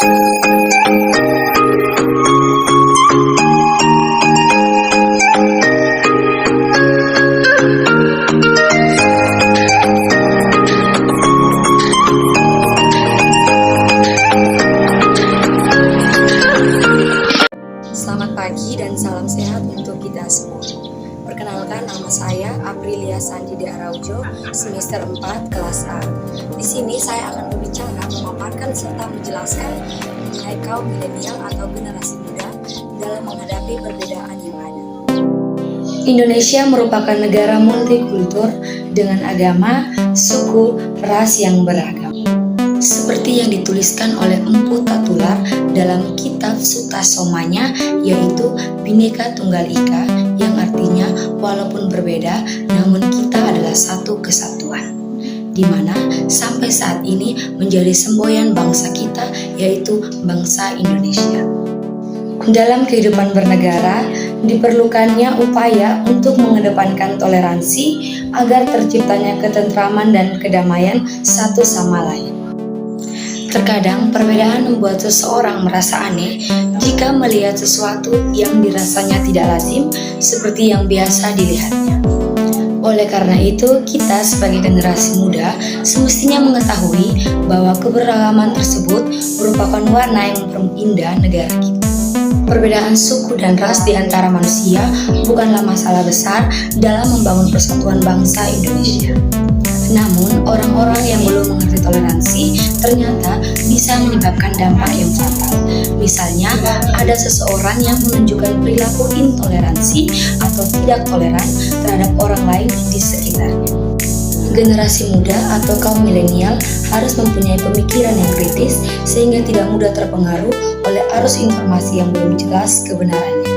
Selamat pagi dan salam sehat untuk kita semua. Perkenalkan, nama saya Aprilia Sandide Araujo, semester 4 kelas A. Di sini saya akan berbicara, memaparkan serta menjelaskan mengenai kaum milenial atau generasi muda dalam menghadapi perbedaan yang ada. Indonesia merupakan negara multikultur dengan agama, suku, ras yang beragam. Seperti yang dituliskan oleh Empu Tatular dalam kitab Sutasomanya, yaitu Bhinneka Tunggal Ika, yang artinya walaupun berbeda, namun kita adalah satu kesatuan, di mana sampai saat ini menjadi semboyan bangsa kita, yaitu bangsa Indonesia. Dalam kehidupan bernegara, diperlukannya upaya untuk mengedepankan toleransi agar terciptanya ketentraman dan kedamaian satu sama lain. Terkadang perbedaan membuat seseorang merasa aneh jika melihat sesuatu yang dirasanya tidak lazim seperti yang biasa dilihatnya. Oleh karena itu, kita sebagai generasi muda semestinya mengetahui bahwa keberagaman tersebut merupakan warna yang memperindah negara kita. Perbedaan suku dan ras di antara manusia bukanlah masalah besar dalam membangun persatuan bangsa Indonesia. Namun, orang-orang yang belum mengerti toleransi ternyata bisa menyebabkan dampak yang fatal. Misalnya, ada seseorang yang menunjukkan perilaku intoleransi atau tidak toleran terhadap orang lain di sekitarnya. Generasi muda atau kaum milenial harus mempunyai pemikiran yang kritis sehingga tidak mudah terpengaruh oleh arus informasi yang belum jelas kebenarannya.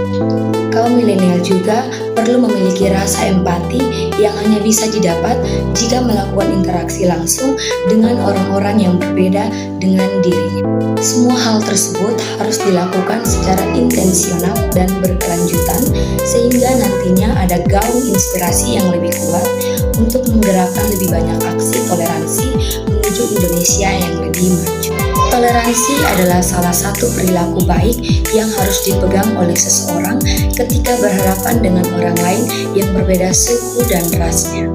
Kaum milenial juga perlu memiliki rasa empati yang hanya bisa didapat jika melakukan interaksi langsung dengan orang-orang yang berbeda dengan dirinya. Semua hal tersebut harus dilakukan secara intensional dan berkelanjutan sehingga nantinya ada gaung inspirasi yang lebih kuat untuk menggerakkan lebih banyak aksi toleransi menuju Indonesia yang lebih maju. Toleransi adalah salah satu perilaku baik yang harus dipegang oleh seseorang ketika berhadapan dengan orang lain yang berbeda suku dan rasnya.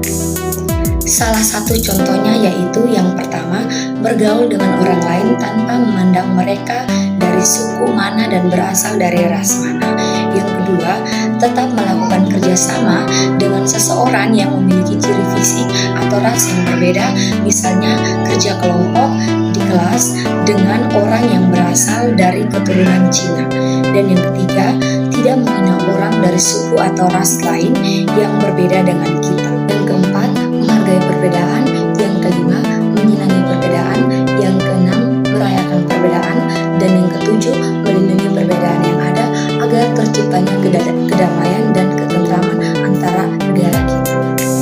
Salah satu contohnya yaitu yang pertama, bergaul dengan orang lain tanpa memandang mereka dari suku mana dan berasal dari ras mana. Yang kedua, tetap melakukan kerjasama dengan seseorang yang memiliki ciri fisik atau ras yang berbeda, misalnya kerja kelompok di kelas dengan orang yang berasal dari keturunan Cina. Dan yang ketiga, tidak menghina orang dari suku atau ras lain yang berbeda dengan kita. Yang keempat, menghargai perbedaan. Yang kelima, menyenangi perbedaan. Yang keenam, merayakan perbedaan. Dan yang ketujuh, melindungi perbedaan yang ada agar terciptanya kedamaian dan ketentraman antara negara kita.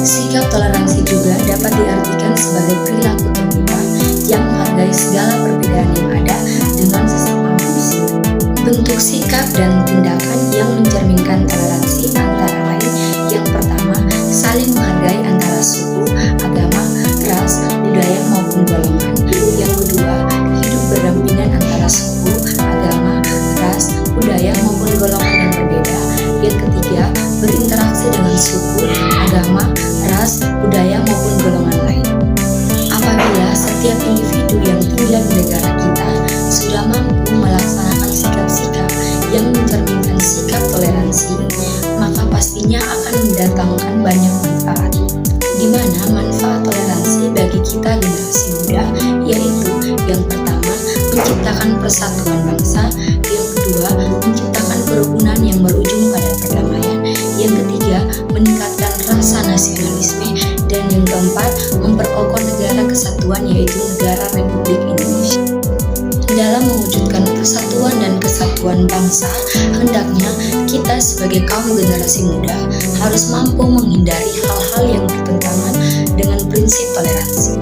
Sikap toleransi juga dapat diartikan sebagai perilaku terbuka yang menghargai segala perbedaan yang ada dengan sesama manusia. Bentuk sikap dan tindakan yang mencerminkan toleransi antara lain, yang pertama, saling menghargai antara suku, agama, ras, budaya maupun golongan. Yang kedua, hidup berdampingan antara suku, agama, ras, budaya maupun golongan yang berbeda. Yang ketiga, berinteraksi dengan suku, agama, ras, budaya maupun golongan lain. Apabila setiap individu yang tinggal di negara kita sudah mampu melaksanakan sikap-sikap yang mencerminkan sikap toleransi, maka pastinya akan mendatangkan banyak manfaat. Di mana manfaat toleransi bagi kita generasi muda yaitu yang pertama, menciptakan persatuan bangsa, yang kedua, menciptakan kerukunan yang berujung pada perdamaian, yang ketiga, meningkatkan rasa nasionalisme, dan yang keempat, memperkokoh negara kesatuan yaitu negara Republik Indonesia. Dalam mewujudkan persatuan dan kesatuan bangsa, hendaknya kita sebagai kaum generasi muda harus mampu menghindari hal-hal yang bertentangan dengan prinsip toleransi.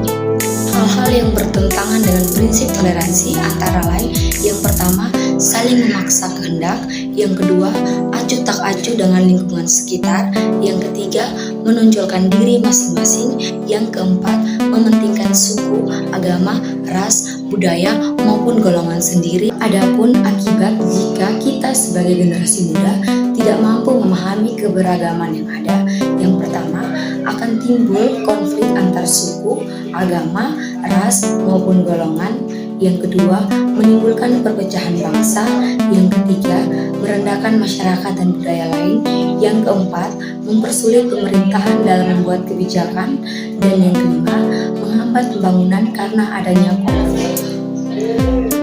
Hal-hal yang bertentangan dengan prinsip toleransi antara lain, yang pertama, saling memaksa kehendak kehendak. Yang kedua, acuh tak acuh dengan lingkungan sekitar. Yang ketiga, menonjolkan diri masing-masing. Yang keempat, mementingkan suku, agama, ras, budaya, maupun golongan sendiri. Adapun akibat jika kita sebagai generasi muda tidak mampu memahami keberagaman yang ada, yang pertama akan timbul konflik antar suku, agama, ras, maupun golongan. Yang kedua, menimbulkan perpecahan bangsa. Yang ketiga, merendahkan masyarakat dan budaya lain. Yang keempat, mempersulit pemerintahan dalam membuat kebijakan. Dan yang kelima, menghambat pembangunan karena adanya konflik.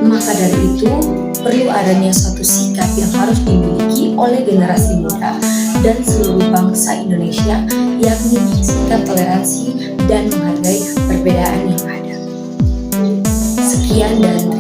Maka dari itu, perlu adanya suatu sikap yang harus dimiliki oleh generasi muda dan seluruh bangsa Indonesia, yakni sikap toleransi dan menghargai perbedaan yang ada. Sekian dan